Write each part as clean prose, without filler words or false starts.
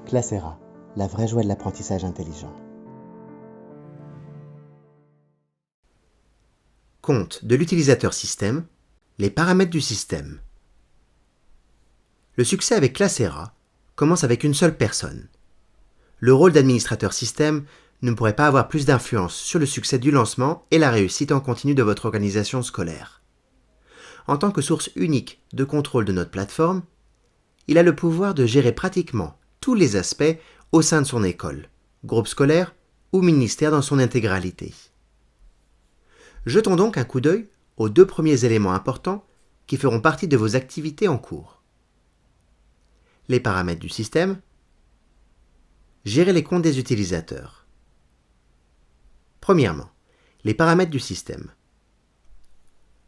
Classera, la vraie joie de l'apprentissage intelligent. Compte de l'utilisateur système, les paramètres du système. Le succès avec Classera commence avec une seule personne. Le rôle d'administrateur système ne pourrait pas avoir plus d'influence sur le succès du lancement et la réussite en continu de votre organisation scolaire. En tant que source unique de contrôle de notre plateforme, il a le pouvoir de gérer pratiquement tous les aspects au sein de son école, groupe scolaire ou ministère dans son intégralité. Jetons donc un coup d'œil aux deux premiers éléments importants qui feront partie de vos activités en cours. Les paramètres du système. Gérer les comptes des utilisateurs. Premièrement, les paramètres du système.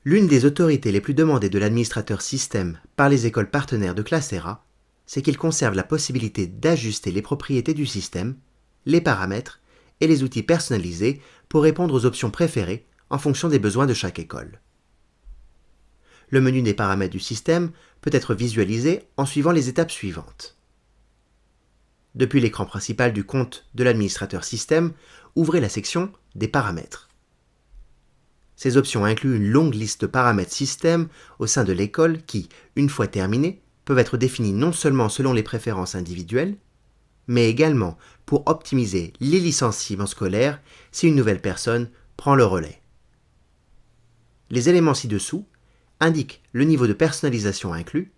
L'une des autorités les plus demandées de l'administrateur système par les écoles partenaires de Classera, c'est qu'il conserve la possibilité d'ajuster les propriétés du système, les paramètres et les outils personnalisés pour répondre aux options préférées en fonction des besoins de chaque école. Le menu des paramètres du système peut être visualisé en suivant les étapes suivantes. Depuis l'écran principal du compte de l'administrateur système, ouvrez la section des paramètres. Ces options incluent une longue liste de paramètres système au sein de l'école qui, une fois terminés, peuvent être définis non seulement selon les préférences individuelles, mais également pour optimiser les licenciements scolaires si une nouvelle personne prend le relais. Les éléments ci-dessous indiquent le niveau de personnalisation inclus,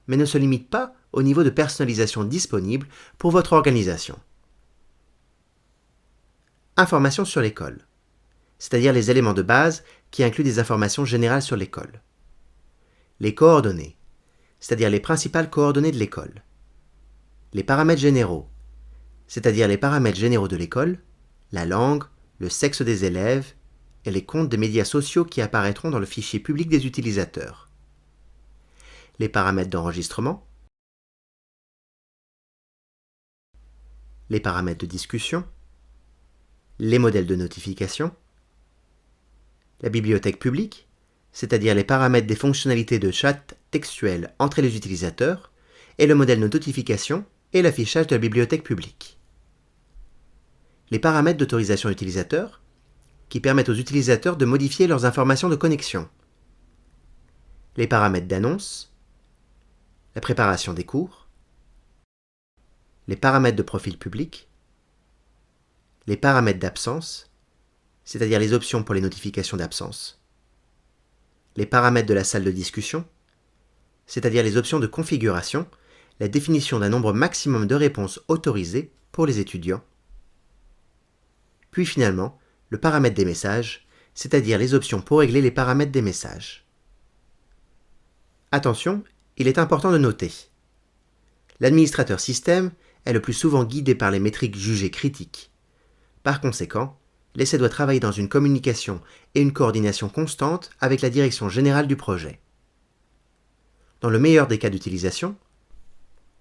mais ne se limitent pas au niveau de personnalisation disponible pour votre organisation. Informations sur l'école, c'est-à-dire les éléments de base qui incluent des informations générales sur l'école. Les coordonnées, c'est-à-dire les principales coordonnées de l'école. Les paramètres généraux, c'est-à-dire les paramètres généraux de l'école, la langue, le sexe des élèves et les comptes des médias sociaux qui apparaîtront dans le fichier public des utilisateurs. Les paramètres d'enregistrement, les paramètres de discussion, les modèles de notification, la bibliothèque publique, c'est-à-dire les paramètres des fonctionnalités de chat textuel entre les utilisateurs, et le modèle de notification et l'affichage de la bibliothèque publique. Les paramètres d'autorisation utilisateur, qui permettent aux utilisateurs de modifier leurs informations de connexion. Les paramètres d'annonce, la préparation des cours, les paramètres de profil public, les paramètres d'absence, c'est-à-dire les options pour les notifications d'absence, les paramètres de la salle de discussion, c'est-à-dire les options de configuration, la définition d'un nombre maximum de réponses autorisées pour les étudiants, puis finalement, le paramètre des messages, c'est-à-dire les options pour régler les paramètres des messages. Attention, il est important de noter. L'administrateur système est le plus souvent guidé par les métriques jugées critiques. Par conséquent, l'essai doit travailler dans une communication et une coordination constante avec la direction générale du projet. Dans le meilleur des cas d'utilisation,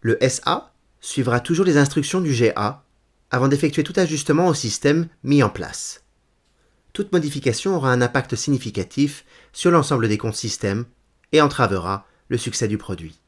le SA suivra toujours les instructions du GA avant d'effectuer tout ajustement au système mis en place. Toute modification aura un impact significatif sur l'ensemble des comptes système et entravera le succès du produit.